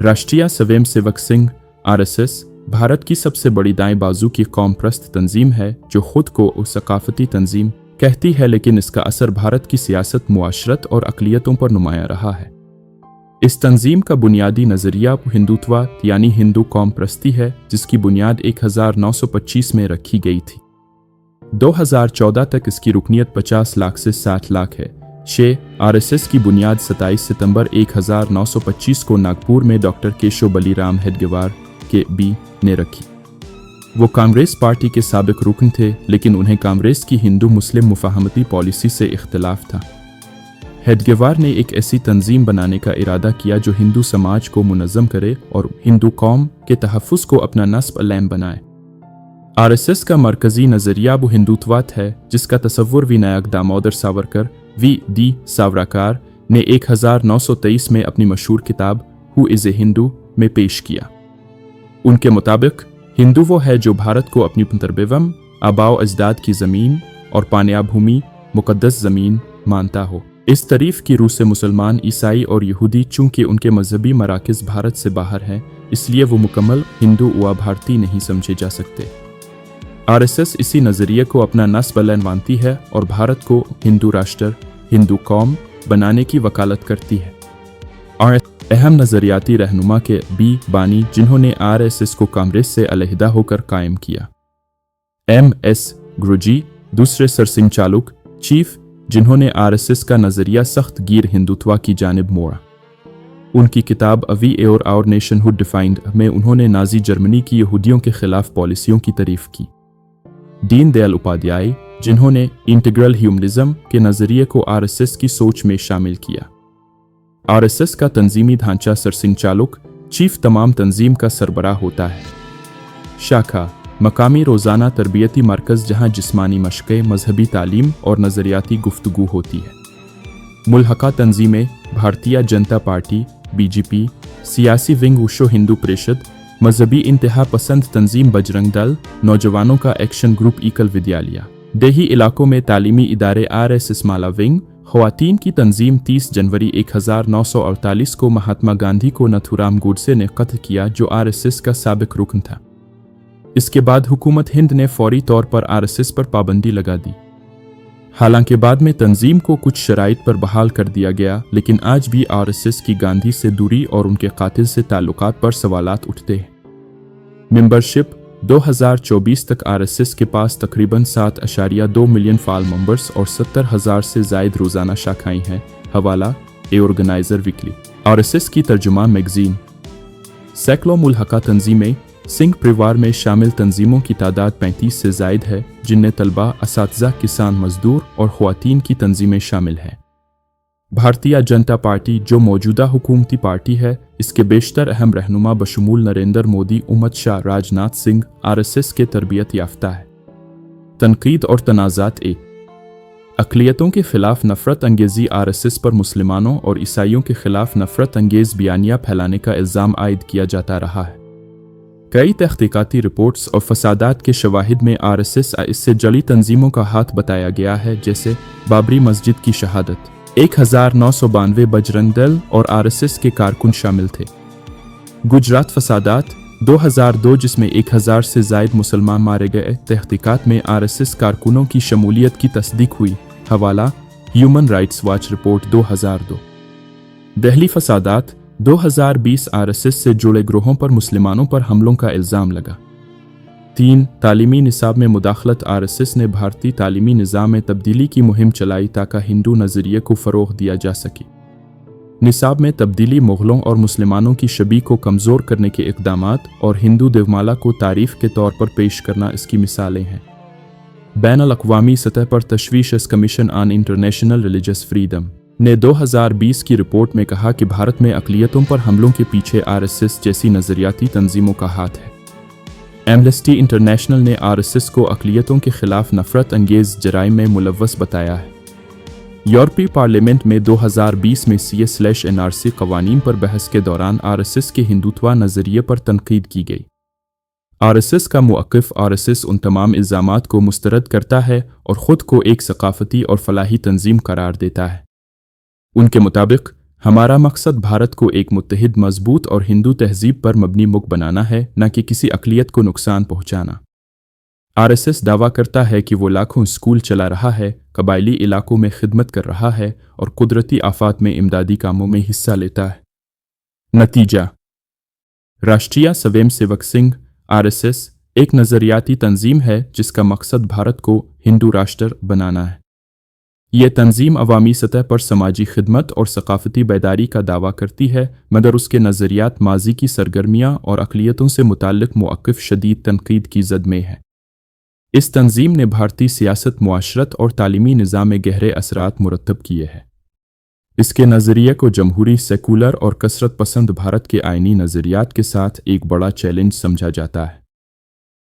राष्ट्रीय स्वयंसेवक संघ आरएसएस भारत की सबसे बड़ी दाएं बाजू की कौम परस्त तंजीम है जो खुद को सकाफती तंजीम कहती है, लेकिन इसका असर भारत की सियासत, मुआशरत और अक़लियतों पर नुमाया रहा है। इस तंजीम का बुनियादी नज़रिया हिंदुत्व यानी हिंदू कौम परस्ती है, जिसकी बुनियाद 1925 में रखी गई थी। 2014 तक इसकी रुकनियत 50 लाख से 60 लाख है। आरएसएस की बुनियाद 27 सितंबर 1925 को नागपुर में डॉक्टर केशव बलीराम हेडगेवार के बी ने रखी। वो कांग्रेस पार्टी के साबिक रुकन थे, लेकिन उन्हें कांग्रेस की हिंदू मुस्लिम मुफाहमती पॉलिसी से इख्तिलाफ था। हेडगेवार ने एक ऐसी तंजीम बनाने का इरादा किया जो हिंदू समाज को मुनज़्ज़म करे और हिंदू कौम के तहफ़्फ़ुज़ को अपना नस्ब अलैम बनाए। आरएसएस का मरकज़ी नज़रिया वो हिंदुत्वात है जिसका तसव्वुर विनायक दामोदर सावरकर वी.डी. सावरकर ने 1923 में अपनी मशहूर किताब हु इज़ ए हिंदू में पेश किया। उनके मुताबिक हिंदू वो है जो भारत को अपनी तरबेवम आबाओ अजदाद की ज़मीन और पानिया भूमि मुक़द्दस ज़मीन मानता हो। इस तारीफ़ की रूह से मुसलमान, ईसाई और यहूदी चूँकि उनके मजहबी मराकज़ भारत से बाहर हैं, इसलिए वो मुकम्मल हिंदू व भारतीय नहीं समझे जा सकते। आरएसएस इसी नज़रिए को अपना नस्ब अलैन मानती है और भारत को हिंदू राष्ट्र, हिंदू कौम बनाने की वकालत करती है। और अहम नज़रियाती रहनुमा के बी बानी जिन्होंने आरएसएस को कांग्रेस से अलहदा होकर कायम किया। एम.एस. गुरुजी दूसरे सरसंघचालक चीफ जिन्होंने आरएसएस का नज़रिया सख्त गिर हिंदुत्व की जानिब मोड़ा। उनकी किताब अ वी और आवर नेशनहुड डिफाइंड में उन्होंने नाजी जर्मनी की यहूदियों के खिलाफ पॉलिसियों की तारीफ की। दीन दयाल उपाध्याय जिन्होंने इंटीग्रल ह्यूमनिज्म के नज़रिए को आरएसएस की सोच में शामिल किया। आरएसएस का तंजीमी ढांचा सरसंघचालक चीफ तमाम तंजीम का सरबराह होता है। शाखा मकामी रोज़ाना तरबियती मरकज़ जहाँ जिस्मानी मशक़ें, मजहबी तालीम और नज़रियाती गुफ्तगू होती है। मुल्हका तंजीमें भारतीय जनता पार्टी बीजेपी, सियासी विंग विश्व हिंदू परिषद, मजहबी इंतहा पसंद तंजीम बजरंग दल, नौजवानों का एक्शन ग्रुप इकल विद्यालय, देही इलाकों में तालीमी इदारे आरएसएस माला विंग, ख़वातीन की तंजीम 30 जनवरी 1948 को महात्मा गांधी को नथुराम गोडसे ने कत्ल किया जो आरएसएस का साबिक रुकन था। इसके बाद हुकूमत हिंद ने फौरी तौर पर आरएसएस पर पाबंदी लगा दी। हालांकि बाद में तंजीम को कुछ शराइत पर बहाल कर दिया गया, लेकिन आज भी आरएसएस की गांधी से दूरी और उनके कातिल से ताल्लुकात पर सवालात उठते हैं। मेंबरशिप 2024 तक आरएसएस के पास तकरीबन 7.2 मिलियन फाल मेंबर्स और 70,000 से जायद रोज़ाना शाखाएं हैं। हवाला ए ऑर्गेनाइजर वीकली। आरएसएस की तर्जुमा मैगजीन। सैकड़ों मुल्हका तंजीमें सिंह परिवार में शामिल तंजीमों की तादाद 35 से जायद है, जिनमें तलबा, असातिज़ा, किसान, मजदूर और ख़वातीन की तंजीमें शामिल हैं। भारतीय जनता पार्टी जो मौजूदा हुकूमती पार्टी है, इसके बेशतर अहम रहनुमा बशमूल नरेंद्र मोदी, उमत शाह, राजनाथ सिंह आरएसएस के तरबियत याफ्ता है। तनकीद और तनाज़ात अक़लियतों के खिलाफ नफ़रत अंगेज़ी। आरएसएस पर मुसलमानों और ईसाइयों के खिलाफ नफ़रत अंगेज़ बयानिया फैलाने का इल्ज़ाम आयद किया जाता रहा है। कई तहक़ीक़ाती रिपोर्ट्स और फसादात के शवाहिद में आरएसएस इससे जली तंजीमों का हाथ बताया गया है, जैसे बाबरी मस्जिद की शहादत। 1992 बजरंग दल और आरएसएस के कारकुन शामिल थे। गुजरात फसादात 2002 जिसमें 1000 से जायद मुसलमान मारे गए। तहक़ीक़ात में आरएसएस कारकुनों की शमूलियत की तस्दीक हुई। हवाला human rights watch report 2002। Delhi फसादात 2020 आरएसएस से जुड़े ग्रोहों पर मुसलमानों पर हमलों का इल्ज़ाम लगा। 3 तालीमी निसाब में मुदाखलत। आरएसएस ने भारतीय तालीमी निज़ाम में तब्दीली की मुहिम चलाई ताकि हिंदू नज़रिए को फ़रोग़ दिया जा सके। निसाब में तब्दीली मुग़लों और मुसलमानों की शबी को कमज़ोर करने के इक़दामात और हिंदू देवमाला को तारीफ़ के तौर पर पेश करना इसकी मिसालें हैं। बैनुल-अक़वामी सतह पर तशवीश commission on international religious freedom ने 2020 की रिपोर्ट में कहा कि भारत में अक़लियतों पर हमलों के पीछे आरएसएस जैसी नज़रियाती तंजीमों का हाथ है। एमनेस्टी इंटरनेशनल ने आरएसएस को अक़लियतों के खिलाफ नफ़रत अंगेज़ जराइम में मुलव्वस बताया है। यूरोपीय पार्लियामेंट में 2020 में CA/NRC क़वानीन पर बहस के दौरान आरएसएस के हिंदुत्व नज़रिए पर तनकीद की गई। आरएसएस का मुअक्किफ़ आरएसएस उन तमाम इल्ज़ामात को मुस्तरद करता है और ख़ुद को एक सकाफ़ती और फलाही तंजीम करार देता है। उनके मुताबिक हमारा मकसद भारत को एक मुत्तहिद, मजबूत और हिंदू तहजीब पर मबनी मुल्क बनाना है, न कि किसी अक़लियत को नुकसान पहुंचाना। आरएसएस दावा करता है कि वो लाखों स्कूल चला रहा है, कबायली इलाकों में खिदमत कर रहा है और कुदरती आफात में इमदादी कामों में हिस्सा लेता है। नतीजा: राष्ट्रीय स्वयंसेवक संघ आरएसएस एक नज़रियाती तंजीम है जिसका मकसद भारत को हिंदू राष्ट्र बनाना है। ये तंजीम अवामी सतह पर समाजी खिदमत और सकाफती बेदारी का दावा करती है, मगर उसके नज़रियात माजी की सरगर्मियाँ और अक़लियतों से मुताल्लिक़ मौक़िफ़ शदीद तनकीद की ज़द में है। इस तंजीम ने भारतीय सियासत, मुआशरत और तालीमी निज़ाम में गहरे असरात मुरतब किए हैं। इसके नज़रिए को जमहूरी, सेकुलर और कसरत पसंद भारत के आइनी नज़रियात के साथ एक बड़ा चैलेंज समझा जाता है।